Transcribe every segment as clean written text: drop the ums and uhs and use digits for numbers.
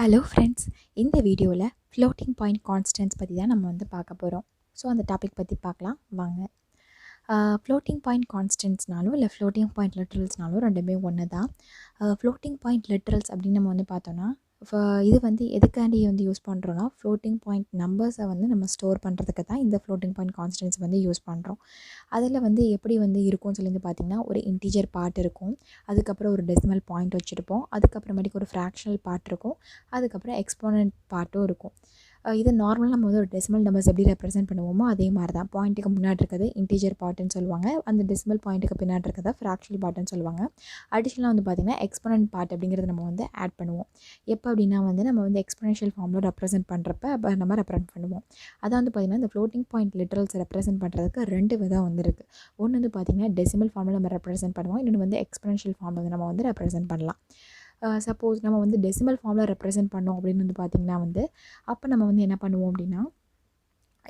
Hello friends, இந்த வீடியோவில் floating point constants பற்றி தான் நம்ம பார்க்க போகிறோம். ஸோ அந்த டாபிக் பற்றி பார்க்கலாம் வாங்க. ஃப்ளோட்டிங் பாயிண்ட் கான்ஸ்டன்ட்ஸ்னாலும் இல்லை ஃப்ளோட்டிங் பாயிண்ட் லிட்ரல்ஸ்னாலும் ரெண்டுமே ஒன்று தான். ஃப்ளோட்டிங் பாயிண்ட் லிட்ரல்ஸ் அப்படின்னு நம்ம பார்த்தோன்னா இது எதுக்காண்டி யூஸ் பண்ணுறோன்னா ஃப்ளோட்டிங் பாயிண்ட் நம்பர்ஸை நம்ம ஸ்டோர் பண்ணுறதுக்கு தான் இந்த ஃப்ளோட்டிங் பாயிண்ட் கான்ஸ்டன்ட்ஸ் யூஸ் பண்ணுறோம். அதில் எப்படி இருக்கும்னு சொல்லி பார்த்திங்கன்னா, ஒரு இன்டீஜர் பார்ட் இருக்கும், அதுக்கப்புறம் ஒரு டெசிமல் பாயிண்ட் வச்சுருப்போம், அதுக்கப்புறமேட்டுக்கு ஒரு ஃப்ராக்ஷனல் பார்ட் இருக்கும், அதுக்கப்புறம் எக்ஸ்போனன்ட் பார்ட்டும் இருக்கும். இது நார்மலாக நம்ம ஒரு டெசிமல் நம்பர்ஸ் எப்படி ரெப்ரசென்ட் பண்ணுவோமோ அதே மாதிரி தான். பாயிண்ட்டுக்கு முன்னாடி இருக்கிறது இன்டீஜர் பார்ட்டுன்னு சொல்லுவாங்க, அந்த டெசிமல் பாயிண்ட்டுக்கு பின்னாடி இருக்கிறத ஃப்ராக்ஷனல் பார்ட்டுன்னு சொல்லுவாங்க. அடிஷ்னலாக பார்த்திங்கன்னா எக்ஸ்போனன்ட் பார்ட் அப்படிங்கிறது நம்ம ஆட் பண்ணுவோம். எப்போ அப்படின்னா நம்ம எக்ஸ்பொனென்ஷியல் ஃபார்மில் ரெப்ரசென்ட் பண்ணுறப்ப நம்ம ரெப்ரசென்ட் பண்ணுவோம். அதான் பார்த்திங்கன்னா இந்த ஃப்ளோட்டிங் பாயிண்ட் லிட்ரல்ஸ் ரெப்ரசென்ட் பண்ணுறதுக்கு ரெண்டு விதம் இருக்குது. ஒன்று பார்த்திங்கன்னா டெசிமல் ஃபார்மில் நம்ம ரெப்ரசென்ட் பண்ணுவோம், இன்னொன்று எக்ஸ்பொனென்ஷியல் ஃபார்மில் நம்ம ரெப்ரசென்ட் பண்ணலாம். சப்போஸ் நம்ம டெசிமல் ஃபார்மில் ரெப்ரசென்ட் பண்ணோம் அப்படின்னு பார்த்திங்கன்னா அப்போ நம்ம என்ன பண்ணுவோம் அப்படின்னா,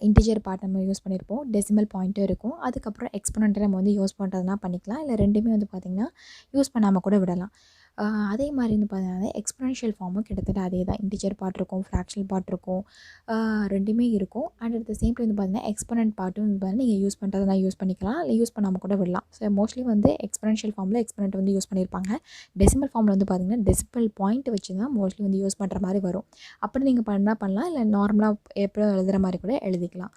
இன்டிஜர் பார்ட் நம்ம யூஸ் பண்ணியிருப்போம், டெசிமல் பாயிண்ட்டும் இருக்கும், அதுக்கப்புறம் எக்ஸ்பொனென்ட்டை நம்ம யூஸ் பண்ணுறதுனா பண்ணிக்கலாம், இல்லை ரெண்டுமே பார்த்திங்கன்னா யூஸ் பண்ணாமல் கூட விடலாம். அதே மாதிரி பார்த்தீங்கன்னா எக்ஸ்பொனென்ஷியல் ஃபார்மும் கிட்டத்தட்ட அதே தான். இன்டிஜர் பார்ட் இருக்கும், ஃப்ராக்ஷனல் பார்ட் இருக்கும், ரெண்டுமே இருக்கும். And at the same time பார்த்தீங்கன்னா எக்ஸ்பொனென்ட் பார்ட்டும் பார்த்தீங்கன்னா நீங்கள் யூஸ் பண்ணுறதுனா யூஸ் பண்ணிக்கலாம், இல்லை யூஸ் பண்ணாமல் கூட விடலாம். ஸோ மோஸ்ட்லி எக்ஸ்பொனென்ஷியல் ஃபார்மில் எக்ஸ்பொனென்ட் யூஸ் பண்ணியிருப்பாங்க. டெசிமல் ஃபார்மில் பார்த்தீங்கன்னா டெசிமல் பாயிண்ட் வச்சு தான் மோஸ்ட்லி யூஸ் பண்ணுற மாதிரி வரும். அப்படி நீங்கள் பண்ணலாம், இல்லை நார்மலாக எப்போ எழுதுகிற மாதிரி கூட எழுதிக்கலாம்.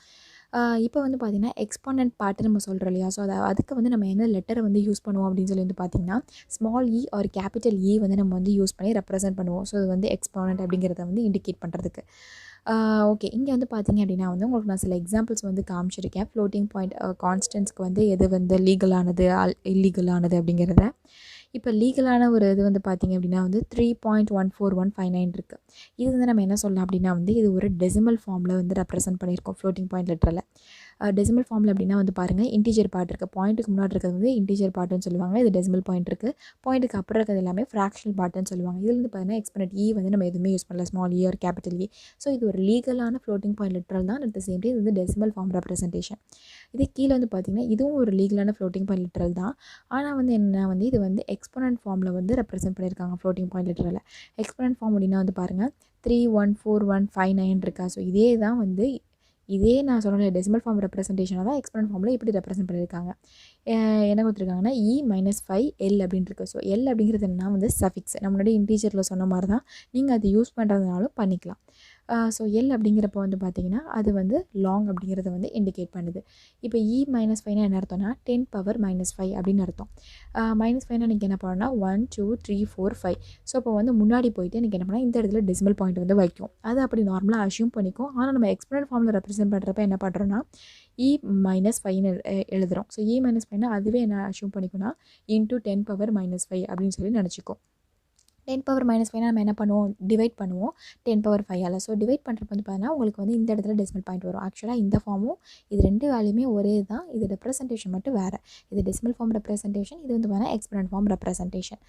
இப்போ பார்த்திங்கன்னா எக்ஸ்போனன்ட் பார்ட்டு நம்ம சொல்கிறோம் இல்லையா, ஸோ அதுக்கு நம்ம என்ன லெட்டரை யூஸ் பண்ணுவோம் அப்படின்னு சொல்லி பார்த்திங்கன்னா small e or capital e நம்ம யூஸ் பண்ணி ரெப்ரசென்ட் பண்ணுவோம். ஸோ இது எக்ஸ்போனன்ட் அப்படிங்கிறத இண்டிகேட் பண்ணுறதுக்கு. ஓகே, இங்கே பார்த்திங்க அப்படின்னா உங்களுக்கு நான் சில எக்ஸாம்பிள்ஸ் காமிச்சிருக்கேன். ஃப்ளோட்டிங் பாயிண்ட் கான்ஸ்டன்ட்ஸ்க்கு எது லீகலானது இல்லீகலானது அப்படிங்கிறத. இப்போ லீகலான ஒரு இது பார்த்திங்க அப்படின்னா 3.14159 இருக்குது. இது நம்ம என்ன சொல்லலாம் அப்படின்னா இது ஒரு டெசிமல் ஃபார்மில் ரெப்ரசென்ட் பண்ணியிருக்கோம் ஃப்ளோட்டிங் பாயிண்ட் லெட்டரில். டெசிமல் ஃபார்மில் அப்படின்னா பாருங்கள், இன்டீஜர் பார்ட் இருக்குது, பாயிண்ட்டுக்கு முன்னாடி இருக்கிறது இன்டீஜர் பார்ட்டுன்னு சொல்லுவாங்க, இது டெசிமல் பாயிண்ட் இருக்குது, பாயிண்ட்டுக்கு அப்புறம் இருக்கிறது எல்லாமே ஃப்ராக்ஷனல் பார்ட்டுன்னு சொல்லுவாங்க. இதில் பார்த்தீங்கன்னா எக்ஸ்பொனன்ட் இ நம்ம எதுவுமே யூஸ் பண்ணல, small e or capital e. So இது ஒரு லீகலான ஃப்ளோட்டிங் பாயிண்ட் லெட்டரல் தான். அட் த சேம் டைம் இது டெசிமல் ஃபார்ம் ரெப்ரசன்டேஷன். இது கீழே பார்த்திங்கன்னா இதுவும் ஒரு லீகலான ஃப்ளோட்டிங் பாயிண்ட் லெட்டரல் தான். ஆனால் என்ன இது எக்ஸ்பொனன்ட் ஃபார்மில் ரெப்ரசென்ட் பண்ணியிருக்காங்க ஃப்ளோட்டிங் பாயிண்ட் லெட்டரில். எக்ஸ்பொனன்ட் ஃபார்ம் அப்படின்னா பாருங்கள் 3.14159 இருக்கா. ஸோ இதே தான் இதே நான் சொன்ன டெசிமல் ஃபார்ம் ரெப்ரசன்டேஷனாக தான் எக்ஸ்பொனன்ட் ஃபார்மில் இப்படி ரெப்ரசென்ட் பண்ணியிருக்காங்க. என்ன கொடுத்துருக்காங்கன்னா E-5L அப்படின்னு இருக்குது. ஸோ எல் அப்படிங்கிறது என்னன்னா சஃபிக்ஸ். நம்மளோட இன்டீஜரில் சொன்ன மாதிரி தான், நீங்கள் அது யூஸ் பண்ணுறதுனாலும் பண்ணிக்கலாம். ஸோ எல் அப்படிங்கிறப்ப பார்த்திங்கன்னா அது லாங் அப்படிங்கிறத இண்டிகேட் பண்ணுது. இப்போ E-5 என்ன அர்த்தம்னா 10⁻⁻5 அப்படின்னு அர்த்தம். -5 நீங்கள் என்ன பண்ணணும்னா 1 2 3 4 5. ஸோ அப்போ முன்னாடி போயிட்டு எனக்கு என்ன பண்ணால் இந்த இடத்துல டெசிமல் பாயிண்ட் வைக்கும். அது அப்படி நார்மலாக அஷ்யூம் பண்ணிக்கும். ஆனால் நம்ம எக்ஸ்பொனன்ட் ஃபார்மில் ரெப்ரசென்ட் பண்ணுறப்ப என்ன பண்ணுறோன்னா E-5 எழுதுகிறோம். ஸோ E-5 அதுவே என்ன அஷ்யூம் பண்ணிக்கோன்னா இன்டூ 10⁻⁻5 அப்படின்னு சொல்லி நினச்சிக்கும். 10⁻⁻5 நம்ம என்ன பண்ணுவோம், டிவைட் பண்ணுவோம் 10⁻5ஆல். ஸோ டிவைட் பண்ணுறப்ப பார்த்தீங்கன்னா உங்களுக்கு இந்த இடத்துல டெசிமல் பாயிண்ட் வரும். ஆக்சுவலாக இந்த ஃபார்மும் இது ரெண்டு வேல்யூமே ஒரே தான், இது ரெப்ரசன்டேஷன் மட்டும் வேறு. இது டெசிமல் ஃபார்ம் ரெப்ரசன்டேஷன், இது பார்த்தீங்கன்னா எக்ஸ்பொனன்ட் ஃபார்ம் ரெப்ரசன்டேஷன்.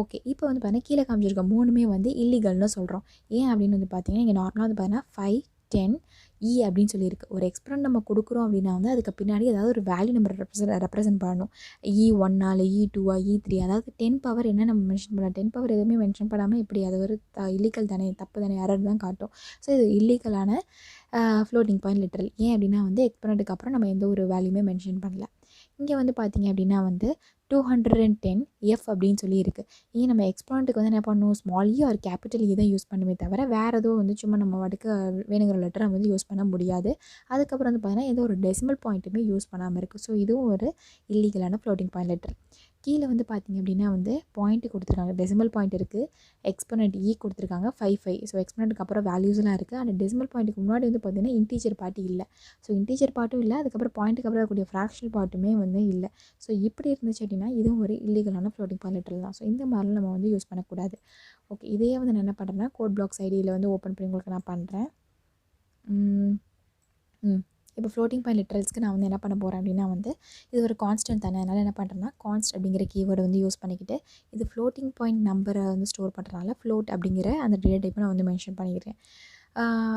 ஓகே, இப்போ பார்த்தீங்கன்னா கீழே காமிச்சிருக்க மூணுமே இல்லீகல்னு சொல்கிறோம். ஏன் அப்படின்னு பார்த்தீங்கன்னா இங்கே நார்மலாக பார்த்தீங்கன்னா 5 10 இ அப்படின்னு சொல்லியிருக்கு. ஒரு எக்ஸ்பொனன்ட் நம்ம கொடுக்குறோம் அப்படின்னா அதுக்கு பின்னாடி ஏதாவது ஒரு வேல்யூ நம்ம ரெப்ரசென்ட் பண்ணணும். E1 E2 E3, அதாவது 10 பவர் என்ன நம்ம மென்ஷன் பண்ணலாம். 10 பவர் எதுவுமே மென்ஷன் பண்ணாமல் எப்படி, அது ஒரு இல்லீகல் தானே, தப்பு தானே, எரர் தான் காட்டும். ஸோ இது இல்லீகலான ஃப்ளோட்டிங் பாயிண்ட் லிட்ரல். ஏன் அப்படின்னா எக்ஸ்பொனன்ட்டுக்கு அப்புறம் நம்ம எந்த ஒரு வேல்யூமே மென்ஷன் பண்ணல. இங்கே பார்த்தீங்க அப்படின்னா 210 எஃப் அப்படின்னு சொல்லி இருக்குது. ஏன் நம்ம எக்ஸ்பொனன்ட்டுக்கு என்ன பண்ணணும், small e or capital e தான் யூஸ் பண்ணுமே தவிர வேறு எதுவும் சும்மா நம்ம வாட்டுக்கு வேணுங்கிற லெட்டரை யூஸ் பண்ண முடியாது. அதுக்கப்புறம் பார்த்தீங்கன்னா எந்த ஒரு டெசிமல் பாயிண்ட்டுமே யூஸ் பண்ணாமல் இருக்குது. ஸோ இதுவும் ஒரு இல்லீகலான ஃப்ளோட்டிங் பாயிண்ட் லெட்டர். கீழே பார்த்திங்க அப்படின்னா பாயிண்ட்டு கொடுத்துருக்காங்க, டெசிமல் பாயிண்ட் இருக்குது, எக்ஸ்பொனன்ட் இ கொடுத்துருக்காங்க 5 ஸோ எக்ஸ்பொனன்ட்டுக்கு அப்புறம் வேல்யூஸ்லாம் இருக்குது. அந்த டெசிமல் பாயிண்ட்டுக்கு முன்னாடி பார்த்திங்கன்னா இன்டீஜர் பார்ட்டி இல்லை. ஸோ இன்டீஜர் பார்ட்டும் இல்லை, அதுக்கப்புறம் பாயிண்ட்டுக்கு அப்புறம் இருக்கக்கூடிய ஃப்ராக்ஷனல் பார்ட்டுமே இல்லை. ஸோ இப்படி இருந்துச்சு அப்படின்னா இதுவும் ஒரு இல்லீகலான ஃப்ளோட்டிங் பாயிண்ட் லெட்டர் தான். ஸோ இந்த மாதிரிலாம் நம்ம யூஸ் பண்ணக்கூடாது. ஓகே, இதே நான் என்ன பண்ணுறேன்னா கோட் பிளாக்ஸ் ஐடியில் ஓப்பன் பண்ணி உங்களுக்கு நான் பண்ணுறேன். இப்போ ஃப்ளோட்டிங் பாயிண்ட் லிட்ரல்ஸ்க்கு நான் என்ன பண்ண போகிறேன் அப்படின்னா இது ஒரு கான்ஸ்டன்ட் தானே, அதனால் என்ன பண்ணுறேன்னா கான்ஸ்ட் அப்படிங்கிற கீவேர்டு யூஸ் பண்ணிக்கிட்டு இது ஃப்ளோட்டிங் பாயிண்ட் நம்பரை ஸ்டோர் பண்ணுறதுனால ஃப்ளோட் அப்படிங்கிற அந்த டேட்டா டைப்பை நான் மென்ஷன் பண்ணிக்கிறேன்.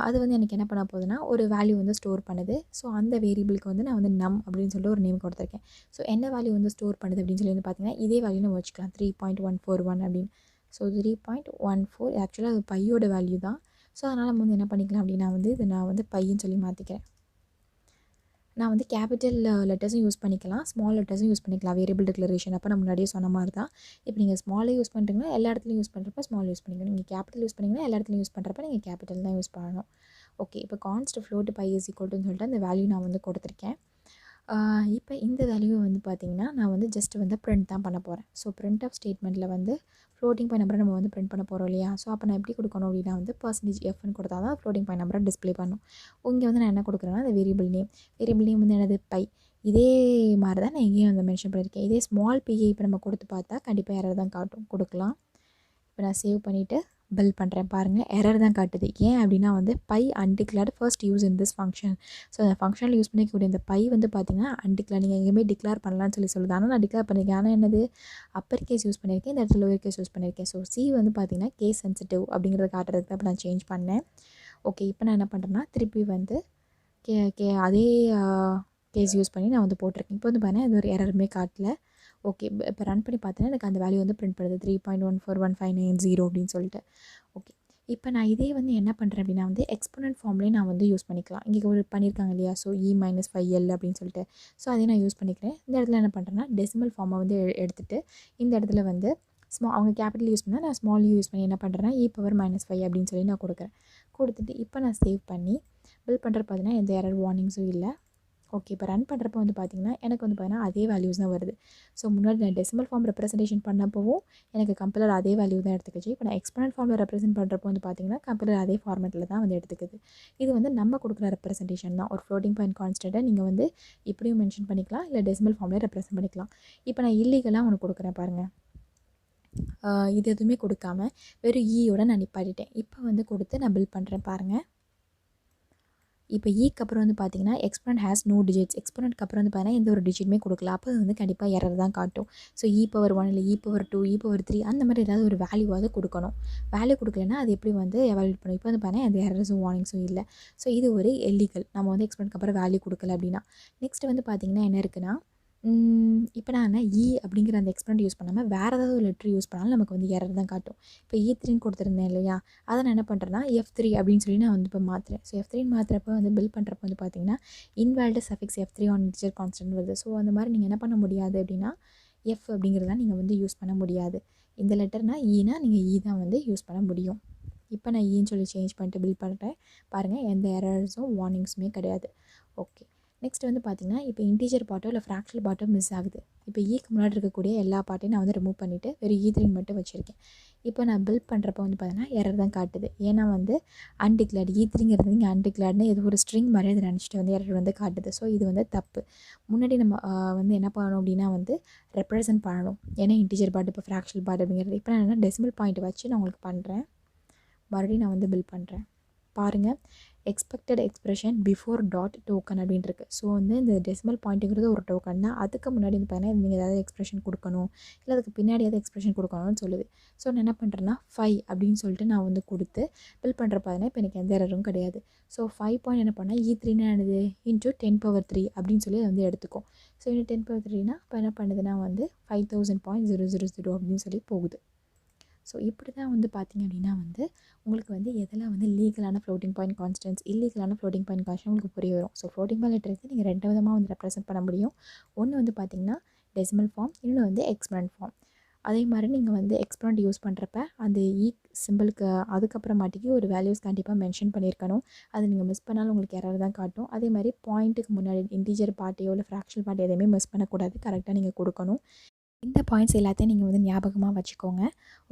அது எனக்கு என்ன பண்ண போகுதுன்னா ஒரு வேல்யூ ஸ்டோர் பண்ணுது. ஸோ அந்த வேரியபிளுக்கு நான் நம் அப்படின்னு சொல்லிட்டு ஒரு நேம் கொடுத்துருக்கேன். ஸோ என்ன வேல்யூ ஸ்டோர் பண்ணுது அப்படின்னு சொல்லி பார்த்தீங்கன்னா இதே வேல்யூ நம்ம வச்சுக்கலாம் 3.141 அப்படின்னு. ஸோ 3.14 ஆக்சுவலாக அது பையோட வேல்யூ தான். ஸோ அதனால் நம்ம வந்து என்ன பண்ணிக்கலாம் அப்படின்னா வந்து இதை நான் வந்து பையன்னு சொல்லி மாற்றிக்கிறேன். நான் வந்து கேபிட்டல் லெட்டர்ஸும் யூஸ் பண்ணிக்கலாம், ஸ்மால் லெட்டர்ஸும் யூஸ் பண்ணிக்கலாம் வேரியபிள் டிக்ளரேஷன். அப்போ நான் முன்னாடியே சொன்ன மாதிரி தான். இப்போ நீங்கள் ஸ்மாலே யூஸ் பண்ணுறீங்கன்னா எல்லா இடத்துலையும் யூஸ் பண்ணுறப்ப ஸ்மால் யூஸ் பண்ணிக்கணும். நீங்கள் கேபிட்டல் யூஸ் பண்ணிங்கன்னா எல்லா இடத்துலையும் யூஸ் பண்ணுறப்ப நீங்கள் கேபிட்டல் தான் யூஸ் பண்ணணும். ஓகே, இப்போ கான்ஸ்ட் ஃப்ளோட் பை இஸ் ஈக்குவல்னு சொல்லிட்டு அந்த வேல்யூ நான் வந்து கொடுத்துருக்கேன். இப்போ இந்த வேல்யூ வந்து பார்த்திங்கன்னா நான் வந்து ஜஸ்ட் வந்து பிரிண்ட் தான் பண்ண போகிறேன். ஸோ பிரிண்ட் ஆஃப் ஸ்டேட்மெண்ட்டில் வந்து ஃப்ளோட்டிங் பாயிண்ட் நம்பரை நம்ம வந்து பிரிண்ட் பண்ண போகிறோம் இல்லையா? ஸோ அப்போ நான் எப்படி கொடுக்கணும் அப்படின்னா வந்து %f கொடுத்தா தான் ஃப்ளோட்டிங் பாயிண்ட் நம்பரை டிஸ்ப்ளே பண்ணும். இங்கே வந்து நான் என்ன கொடுக்குறேன்னா அந்த வேரியபிள் நேம் வந்து என்னது பை. இதே மாதிரி தான் நான் எங்கேயும் வந்து மென்ஷன் பண்ணியிருக்கேன். இதே ஸ்மால் பிஏ இப்போ நம்ம கொடுத்து பார்த்தா கண்டிப்பாக எரர் தான் காட்டும். கொடுக்கலாம். இப்போ நான் சேவ் பண்ணிவிட்டு பில் பண்ணுறேன். பாருங்கள், எரர் தான் காட்டுது. ஏன் அப்படின்னா வந்து by undeclared first use in this function. So அந்த ஃபங்க்ஷனில் யூஸ் பண்ணிக்கக்கூடிய இந்த பை வந்து பார்த்திங்கன்னா அன்டிக்ளேர். நீங்கள் எங்கேயுமே டிக்ளேர் பண்ணலான்னு சொல்லுது. ஆனால் நான் டிக்ளேர் பண்ணியிருக்கேன். ஆனால் என்னது அப்பர் கேஸ் யூஸ் பண்ணியிருக்கேன், இந்த இடத்துல லோவர் கேஸ் யூஸ் பண்ணியிருக்கேன். ஸோ சி வந்து பார்த்திங்கன்னா கேஸ் சென்சிட்டிவ் அப்படிங்கிறத காட்டுறதுக்கு தான் நான் சேஞ்ச் பண்ணேன். ஓகே, இப்போ நான் என்ன பண்ணுறேன்னா திருப்பி வந்து அதே கேஸ் யூஸ் பண்ணி நான் வந்து போட்டிருக்கேன். இப்போ வந்து பார்த்தீங்கன்னா இது ஒரு எரருமே காட்டல. ஓகே, இப்போ ரன் பண்ணி பார்த்தேன்னா எனக்கு அந்த வேல்யூ வந்து பிரிண்ட் பண்ணுது 3.14159 அப்படின்னு சொல்லிட்டு. ஓகே, இப்போ நான் இதே வந்து என்ன பண்ணுறேன் அப்படின்னா வந்து எக்ஸ்போனன்ட் ஃபார்ம்லேயே நான் வந்து யூஸ் பண்ணிக்கலாம். இங்கே ஒரு பண்ணியிருக்காங்க இல்லையா? ஸோ E-5L அப்படின்னு சொல்லிட்டு. ஸோ அதே நான் யூஸ் பண்ணிக்கிறேன். இந்த இடத்துல என்ன பண்ணுறேன்னா டெசிமல் ஃபார்மை வந்து எடுத்துகிட்டு இந்த இடத்துல வந்து அவங்க கேபிட்டல் யூஸ் பண்ணால் நான் ஸ்மால் யூஸ் பண்ணி என்ன பண்ணுறேன்னா E⁻−5 அப்படின்னு சொல்லி நான் கொடுத்துட்டு இப்போ நான் சேவ் பண்ணி பில் பண்ணுறப்ப பார்த்தீங்கன்னா எந்த எரர் வார்னிங்ஸும் இல்லை. ஓகே, இப்போ ரன் பண்ணுறப்ப வந்து பார்த்திங்கன்னா எனக்கு வந்து பார்த்தீங்கன்னா அதே வேல்யூஸ் தான் வருது. ஸோ முன்னாடி நான் டெசிமல் ஃபார்ம் ரெப்ரசன்டேஷன் பண்ணப்போவும் எனக்கு கம்பைலர் அதே வேல்யூ தான் எடுத்துக்கிச்சு. இப்போ நான் எக்ஸ்போனன்ட் ஃபார்மில் ரெப்ரசென்ட் பண்ணுறப்போ வந்து பார்த்திங்கன்னா கம்பைலர் அதே ஃபார்மேட்டில் தான் வந்து எடுத்துக்குது. இது வந்து நம்ம கொடுக்குற ரெப்ரசன்டேஷன் தான். ஒரு ஃப்ளோட்டிங் பாயிண்ட் கான்ஸ்டண்ட்டை நீங்கள் வந்து இப்படியும் மென்ஷன் பண்ணிக்கலாம், இல்லை டெசிமல் ஃபார்ம்லேயே ரெப்ரசென்ட் பண்ணிக்கலாம். இப்போ நான் இல்லீகலாக ஒன்று கொடுக்குறேன் பாருங்கள். இது எதுவுமே கொடுக்காம வெறும் ஈயோட நான் நிப்பாட்டிட்டேன். இப்போ வந்து கொடுத்து நான் பில் பண்ணுறேன் பாருங்கள். இப்போ ஈக்கு அப்புறம் வந்து பார்த்திங்கன்னா எக்ஸ்போனன்ட் ஹேஸ் நோ டிஜிட்ஸ். எக்ஸ்போனன்ட்க்கு அப்புறம் வந்து பார்த்தீங்கன்னா எந்த ஒரு டிஜிட்டுமே கொடுக்கல. அப்போ அது வந்து கண்டிப்பாக எரர் தான் காட்டும். ஸோ E⁻1 இல்லை E⁻2 E⁻3 அந்த மாதிரி ஏதாவது ஒரு வேல்யூவாவது கொடுக்கணும். வேல்யூ கொடுக்கலன்னா அது எப்படி வந்து எவாலுவேட் பண்ணும்? இப்போ வந்து பார்த்தீங்கன்னா எந்த எரர்ஸும் வார்னிங்ஸும் இல்லை. ஸோ இது ஒரு இல்லீகல். நம்ம வந்து எக்ஸ்போனன்ட்க்கு அப்புறம் வேல்யூ கொடுக்கல அப்படின்னா. நெக்ஸ்ட் வந்து பார்த்திங்கன்னா என்ன இருக்குன்னா இப்போ நான் அப்படிங்கிற அந்த எக்ஸ்போனன்ட் யூஸ் பண்ணாமல் வேறு ஏதாவது ஒரு லெட்டர் யூஸ் பண்ணாலும் நமக்கு வந்து எரர் தான் காட்டும். இப்போ E3 கொடுத்துருந்தேன் இல்லையா? அதை நான் என்ன பண்ணுறேன்னா F3 அப்படின்னு சொல்லி நான் வந்து இப்போ மாற்றுறேன். ஸோ F3 மாற்றுறப்ப வந்து பில் பண்ணுறப்ப வந்து பார்த்திங்கன்னா invalid suffix F3 on integer constant வருது. ஸோ அந்த மாதிரி நீங்கள் என்ன பண்ண முடியாது அப்படின்னா F அப்படிங்கிறத நீங்கள் வந்து யூஸ் பண்ண முடியாது. இந்த லெட்டர்னா ஈனா நீங்கள் ஈ தான் வந்து யூஸ் பண்ண முடியும். இப்போ நான் ஈன்னு சொல்லி சேஞ்ச் பண்ணிட்டு பில் பண்ணுறேன். பாருங்கள், எந்த எரர்ஸும் வார்னிங்ஸுமே கிடையாது. ஓகே, நெக்ஸ்ட் வந்து பார்த்திங்கன்னா இப்போ இன்டீஜர் பார்ட்டோ இல்லை ஃப்ராக்ஷனல் பார்ட்டோ மிஸ் ஆகுது. இப்போ ஈக்கு முன்னாடி இருக்கக்கூடிய எல்லா பார்ட்டையும் நான் வந்து ரிமூவ் பண்ணிவிட்டு வெறும் E3 மட்டும் வச்சுருக்கேன். இப்போ நான் பில் பண்ணுறப்ப வந்து பார்த்தீங்கன்னா எரர் தான் காட்டுது. ஏன்னா வந்து அன்டிக்ளேர்டு E3ங்கிறது நீங்கள் அன்டிக்ளேர்டுன்னு ஏதோ ஒரு ஸ்ட்ரிங் மாதிரி அதை நினச்சிட்டு வந்து எரர் வந்து காட்டுது. ஸோ இது வந்து தப்பு. முன்னாடி நம்ம வந்து என்ன பண்ணணும் அப்படின்னா வந்து ரெப்ரசன்ட் பண்ணணும். ஏன்னா இன்டீஜர் பார்ட் இப்போ ஃப்ராக்ஷனல் பார்ட் அப்படிங்கிறது. இப்போ நான் என்ன டெசிமல் பாயிண்ட் வச்சு நான் உங்களுக்கு பண்ணுறேன். மறுபடியும் நான் வந்து பில் பண்ணுறேன். பாருங்கள், expected expression before dot token அப்படின்ட்டு இருக்குது. ஸோ வந்து இந்த டெசிமல் பாயிண்ட்டுங்கிறது ஒரு டோக்கன் தான். அதுக்கு முன்னாடி வந்து பார்த்தீங்கன்னா நீங்கள் ஏதாவது எக்ஸ்பிரஷன் கொடுக்கணும், இல்லை அதுக்கு பின்னாடி ஏதாவது எக்ஸ்பிரஷன் கொடுக்கணும்னு சொல்லுது. ஸோ நான் என்ன பண்ணுறேன்னா 5 அப்படின்னு சொல்லிட்டு நான் வந்து கொடுத்து பில் பண்ணுறப்ப பார்த்தீங்கன்னா இப்போ எனக்கு எந்த எரரும் கிடையாது. ஸோ 5 பாயிண்ட் என்ன பண்ணால் E3ன்னு என்னது இன்ட்டு 10⁻3 அப்படின்னு சொல்லி அதை வந்து எடுத்துக்கும். ஸோ இன்னும் 10⁻3னா இப்போ என்ன பண்ணுதுன்னா வந்து 5000.000 அப்படின்னு சொல்லி போகுது. ஸோ இப்படி தான் வந்து பார்த்திங்க அப்படின்னா வந்து உங்களுக்கு வந்து எதெல்லாம் வந்து லீகலான ஃப்ளோட்டிங் பாயிண்ட் கான்ஸ்டன்ட்ஸ், இல்லீகலான ஃப்ளோட்டிங் பாயிண்ட் கான்ஸ்டன்ட் உங்களுக்கு புரிய வரும். ஸோ ஃப்ளோட்டிங் பாயிண்ட் லெட்டருக்கு நீங்கள் 2 விதமாக வந்து ரெப்ரசென்ட் பண்ண முடியும். ஒன்று வந்து பார்த்திங்கன்னா டெசிமல் ஃபார்ம், இன்னொன்று வந்து எக்ஸ்போனன்ட் ஃபார்ம். அதே மாதிரி நீங்கள் வந்து எக்ஸ்போனன்ட் யூஸ் பண்ணுறப்ப அந்த சிம்பிளுக்கு அதுக்கப்புறமாட்டிக்கு ஒரு வேல்யூஸ் கண்டிப்பாக மென்ஷன் பண்ணியிருக்கணும். அது நீங்கள் மிஸ் பண்ணாலும் உங்களுக்கு எரர் தான் காட்டும். அதே மாதிரி பாயிண்ட்டுக்கு முன்னாடி இன்டீஜர் பார்ட்டையோ இல்லை ஃப்ராக்ஷனல் பார்ட் எதையுமே மிஸ் பண்ணக்கூடாது. கரெக்டாக நீங்கள் கொடுக்கணும். இந்த பாயிண்ட்ஸ் எல்லாத்தையும் நீங்கள் வந்து ஞாபகமாக வச்சுக்கோங்க.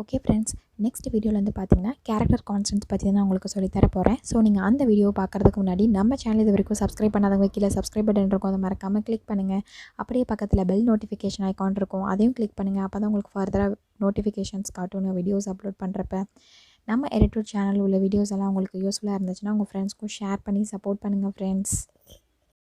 ஓகே ஃப்ரெண்ட்ஸ், நெக்ஸ்ட் வீடியோவில் வந்து பார்த்திங்கன்னா கேரக்டர் கான்ஸ்டன்ட்ஸ் பற்றி தான் உங்களுக்கு சொல்லித்தர போகிறேன். ஸோ நீங்கள் அந்த வீடியோ பார்க்குறதுக்கு முன்னாடி நம்ம சேனல் இது வரைக்கும் சப்ஸ்கிரைப் பண்ணாதவங்க கீழே சப்ஸ்கிரைப் பட்டன் இருக்கும், அதை மறக்காமல் கிளிக் பண்ணுங்கள். அப்படியே பக்கத்தில் பெல் நோட்டிஃபிகேஷன் ஐக்கான் இருக்கும், அதையும் கிளிக் பண்ணுங்கள். அப்போ தான் உங்களுக்கு ஃபர்தராக நோட்டிஃபிகேஷன்ஸ் காட்டும் வீடியோஸ் அப்லோட் பண்ணுறப்ப. நம்ம EduTut சேனல் உள்ள வீடியோஸ் எல்லாம் உங்களுக்கு யூஸ்ஃபுல்லாக இருந்துச்சுன்னா உங்கள் ஃப்ரெண்ட்ஸ்க்கும் ஷேர் பண்ணி சப்போர்ட் பண்ணுங்கள் ஃப்ரெண்ட்ஸ்.